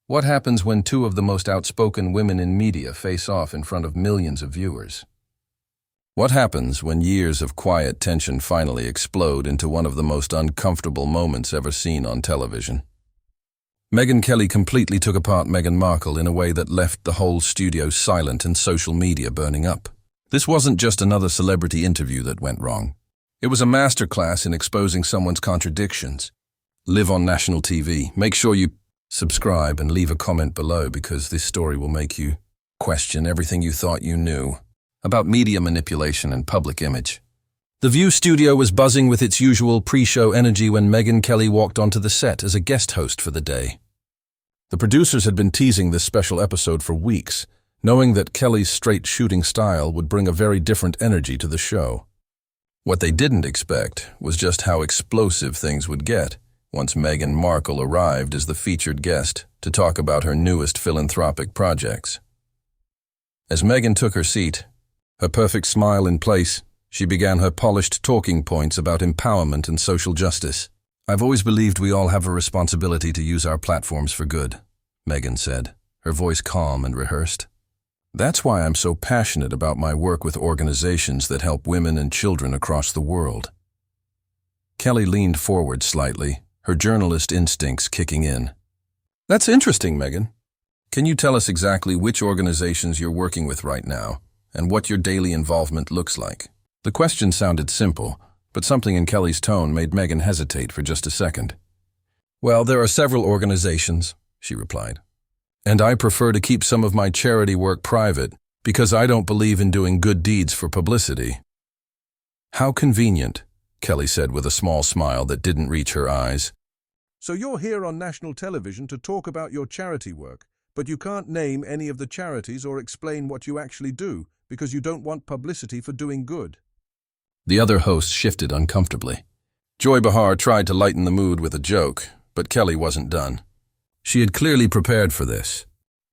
What happens when two of the most outspoken women in media face off in front of millions of viewers? What happens when years of quiet tension finally explode into one of the most uncomfortable moments ever seen on television? Megyn Kelly completely took apart Meghan Markle in a way that left the whole studio silent and social media burning up. This wasn't just another celebrity interview that went wrong. It was a masterclass in exposing someone's contradictions. Live on national TV. Make sure you subscribe and leave a comment below, because this story will make you question everything you thought you knew about media manipulation and public image. The View studio was buzzing with its usual pre-show energy when Megyn Kelly walked onto the set as a guest host for the day. The producers had been teasing this special episode for weeks, knowing that Kelly's straight shooting style would bring a very different energy to the show. What they didn't expect was just how explosive things would get once Meghan Markle arrived as the featured guest to talk about her newest philanthropic projects. As Megyn took her seat, her perfect smile in place, she began her polished talking points about empowerment and social justice. "I've always believed we all have a responsibility to use our platforms for good," Megyn said, her voice calm and rehearsed. "That's why I'm so passionate about my work with organizations that help women and children across the world." Kelly leaned forward slightly, her journalist instincts kicking in. "That's interesting, Megyn. Can you tell us exactly which organizations you're working with right now, and what your daily involvement looks like?" The question sounded simple, but something in Kelly's tone made Megyn hesitate for just a second. "Well, there are several organizations," she replied. "And I prefer to keep some of my charity work private because I don't believe in doing good deeds for publicity." "How convenient," Kelly said with a small smile that didn't reach her eyes. "So you're here on national television to talk about your charity work, but you can't name any of the charities or explain what you actually do because you don't want publicity for doing good." The other host shifted uncomfortably. Joy Behar tried to lighten the mood with a joke, but Kelly wasn't done. She had clearly prepared for this.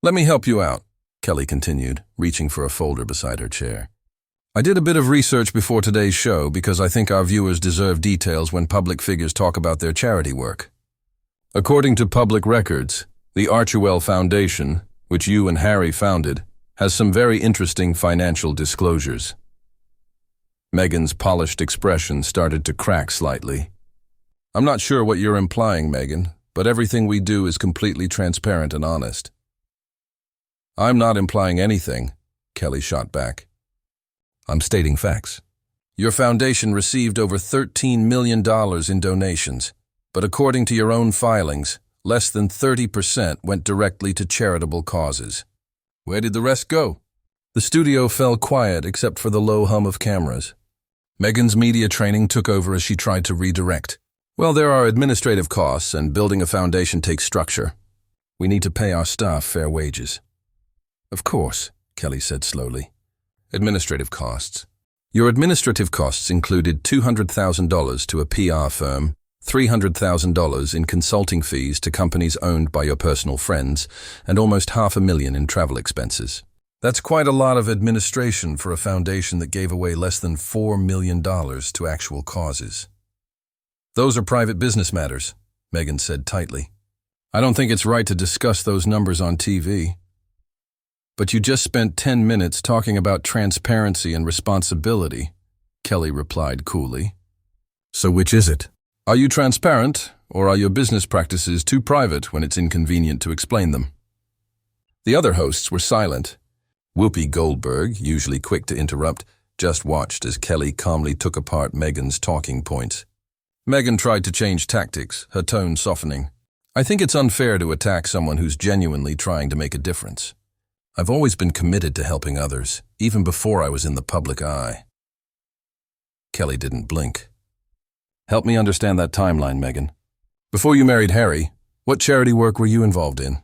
"Let me help you out," Kelly continued, reaching for a folder beside her chair. "I did a bit of research before today's show because I think our viewers deserve details when public figures talk about their charity work. According to public records, the Archewell Foundation, which you and Harry founded, has some very interesting financial disclosures." Megyn's polished expression started to crack slightly. "I'm not sure what you're implying, Megyn, but everything we do is completely transparent and honest." "I'm not implying anything," Kelly shot back. "I'm stating facts. Your foundation received over $13 million in donations, but according to your own filings, less than 30% went directly to charitable causes. Where did the rest go?" The studio fell quiet except for the low hum of cameras. Megyn's media training took over as she tried to redirect. "Well, there are administrative costs, and building a foundation takes structure. We need to pay our staff fair wages." "Of course," Kelly said slowly. "Administrative costs. Your administrative costs included $200,000 to a PR firm, $300,000 in consulting fees to companies owned by your personal friends, and almost $500,000 in travel expenses. That's quite a lot of administration for a foundation that gave away less than $4 million to actual causes." "Those are private business matters," Megyn said tightly. "I don't think it's right to discuss those numbers on TV." "But you just spent 10 minutes talking about transparency and responsibility," Kelly replied coolly. "So which is it? Are you transparent, or are your business practices too private when it's inconvenient to explain them?" The other hosts were silent. Whoopi Goldberg, usually quick to interrupt, just watched as Kelly calmly took apart Megyn's talking points. Megyn tried to change tactics, her tone softening. "I think it's unfair to attack someone who's genuinely trying to make a difference. I've always been committed to helping others, even before I was in the public eye." Kelly didn't blink. "Help me understand that timeline, Megyn. Before you married Harry, what charity work were you involved in?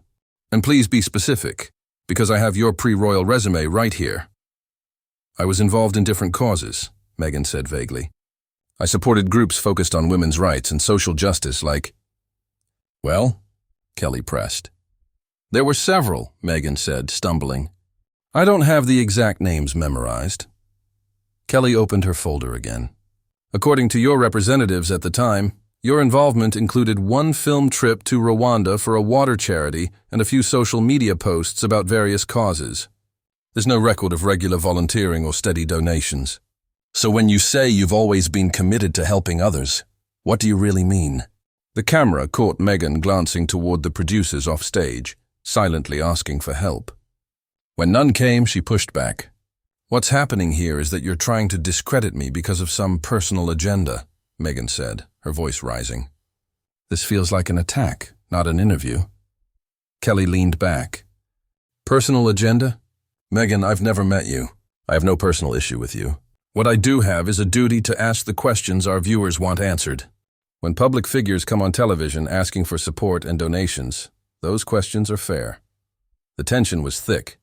And please be specific, because I have your pre-royal resume right here." "I was involved in different causes," Megyn said vaguely. "I supported groups focused on women's rights and social justice like—" "Well?" Kelly pressed. "There were several," Megyn said, stumbling. "I don't have the exact names memorized." Kelly opened her folder again. "According to your representatives at the time, Your involvement included one film trip to Rwanda for a water charity and a few social media posts about various causes. There's no record of regular volunteering or steady donations. So when you say you've always been committed to helping others, what do you really mean? The camera caught Meghan glancing toward the producers off stage, silently asking for help. When none came, she pushed back. What's happening here is that you're trying to discredit me because of some personal agenda, Meghan said, her voice rising. This feels like an attack, not an interview. Kelly leaned back. Personal agenda? Meghan, I've never met you. I have no personal issue with you. What I do have is a duty to ask the questions our viewers want answered. When public figures come on television asking for support and donations, those questions are fair. The tension was thick.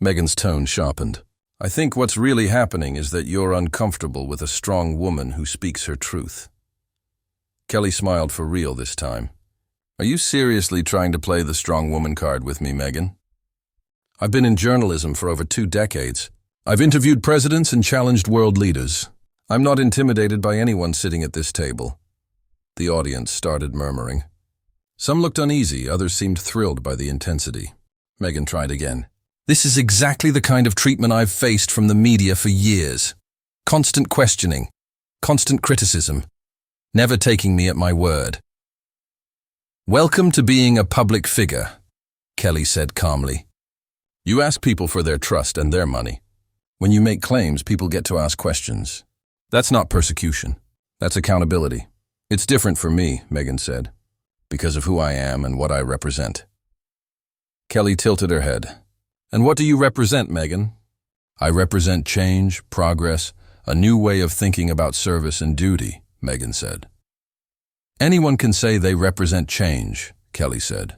Meghan's tone sharpened. I think what's really happening is that you're uncomfortable with a strong woman who speaks her truth. Kelly smiled for real this time. Are you seriously trying to play the strong woman card with me, Meghan? I've been in journalism for over 2 decades. I've interviewed presidents and challenged world leaders. I'm not intimidated by anyone sitting at this table. The audience started murmuring. Some looked uneasy, others seemed thrilled by the intensity. Meghan tried again. This is exactly the kind of treatment I've faced from the media for years. Constant questioning, constant criticism, never taking me at my word. Welcome to being a public figure, Kelly said calmly. You ask people for their trust and their money. When you make claims, people get to ask questions. That's not persecution. That's accountability. It's different for me, Meghan said, because of who I am and what I represent. Kelly tilted her head. And what do you represent, Meghan? I represent change, progress, a new way of thinking about service and duty, Meghan said. Anyone can say they represent change, Kelly said.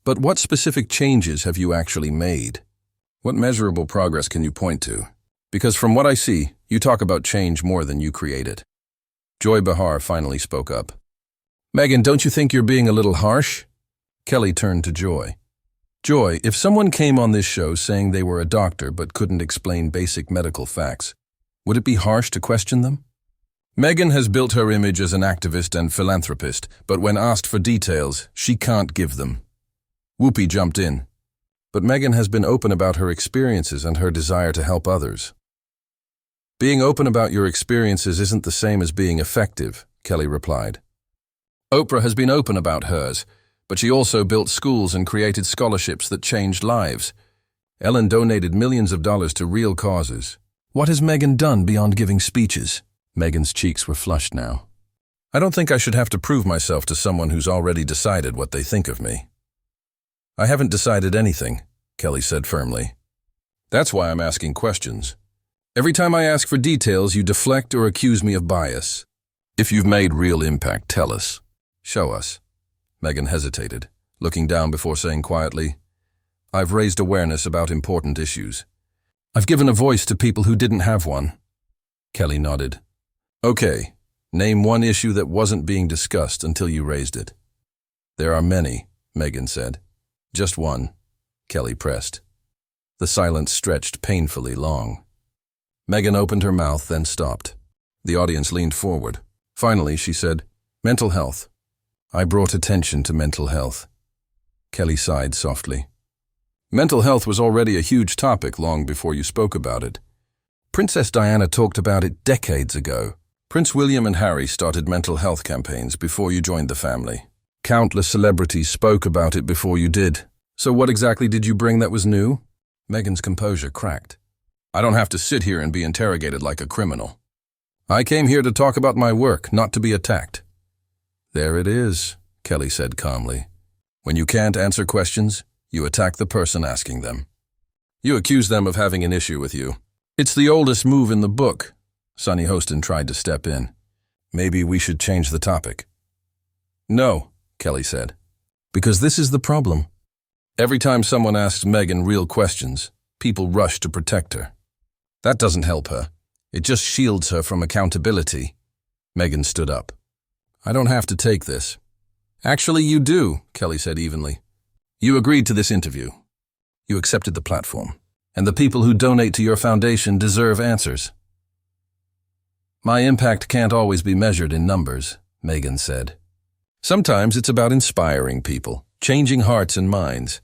But what specific changes have you actually made? What measurable progress can you point to? Because from what I see, you talk about change more than you create it. Joy Behar finally spoke up. Meghan, don't you think you're being a little harsh? Kelly turned to Joy. Joy, if someone came on this show saying they were a doctor but couldn't explain basic medical facts, would it be harsh to question them? Meghan has built her image as an activist and philanthropist, but when asked for details, she can't give them. Whoopi jumped in. But Meghan has been open about her experiences and her desire to help others. Being open about your experiences isn't the same as being effective, Kelly replied. Oprah has been open about hers, but she also built schools and created scholarships that changed lives. Ellen donated millions of dollars to real causes. What has Meghan done beyond giving speeches? Meghan's cheeks were flushed now. I don't think I should have to prove myself to someone who's already decided what they think of me. I haven't decided anything, Kelly said firmly. That's why I'm asking questions. Every time I ask for details, you deflect or accuse me of bias. If you've made real impact, tell us. Show us. Meghan hesitated, looking down before saying quietly, I've raised awareness about important issues. I've given a voice to people who didn't have one. Kelly nodded. Okay, name one issue that wasn't being discussed until you raised it. There are many, Meghan said. Just one, Kelly pressed. The silence stretched painfully long. Meghan opened her mouth, then stopped. The audience leaned forward. Finally, she said, Mental health. I brought attention to mental health. Kelly sighed softly. Mental health was already a huge topic long before you spoke about it. Princess Diana talked about it decades ago. Prince William and Harry started mental health campaigns before you joined the family. Countless celebrities spoke about it before you did. So what exactly did you bring that was new? Meghan's composure cracked. I don't have to sit here and be interrogated like a criminal. I came here to talk about my work, not to be attacked. There it is, Kelly said calmly. When you can't answer questions, you attack the person asking them. You accuse them of having an issue with you. It's the oldest move in the book. Sonny Hostin tried to step in. Maybe we should change the topic. No, Kelly said. Because this is the problem. Every time someone asks Meghan real questions, people rush to protect her. That doesn't help her. It just shields her from accountability. Meghan stood up. I don't have to take this. Actually, you do, Kelly said evenly. You agreed to this interview. You accepted the platform. And the people who donate to your foundation deserve answers. My impact can't always be measured in numbers, Megyn said. Sometimes it's about inspiring people, changing hearts and minds.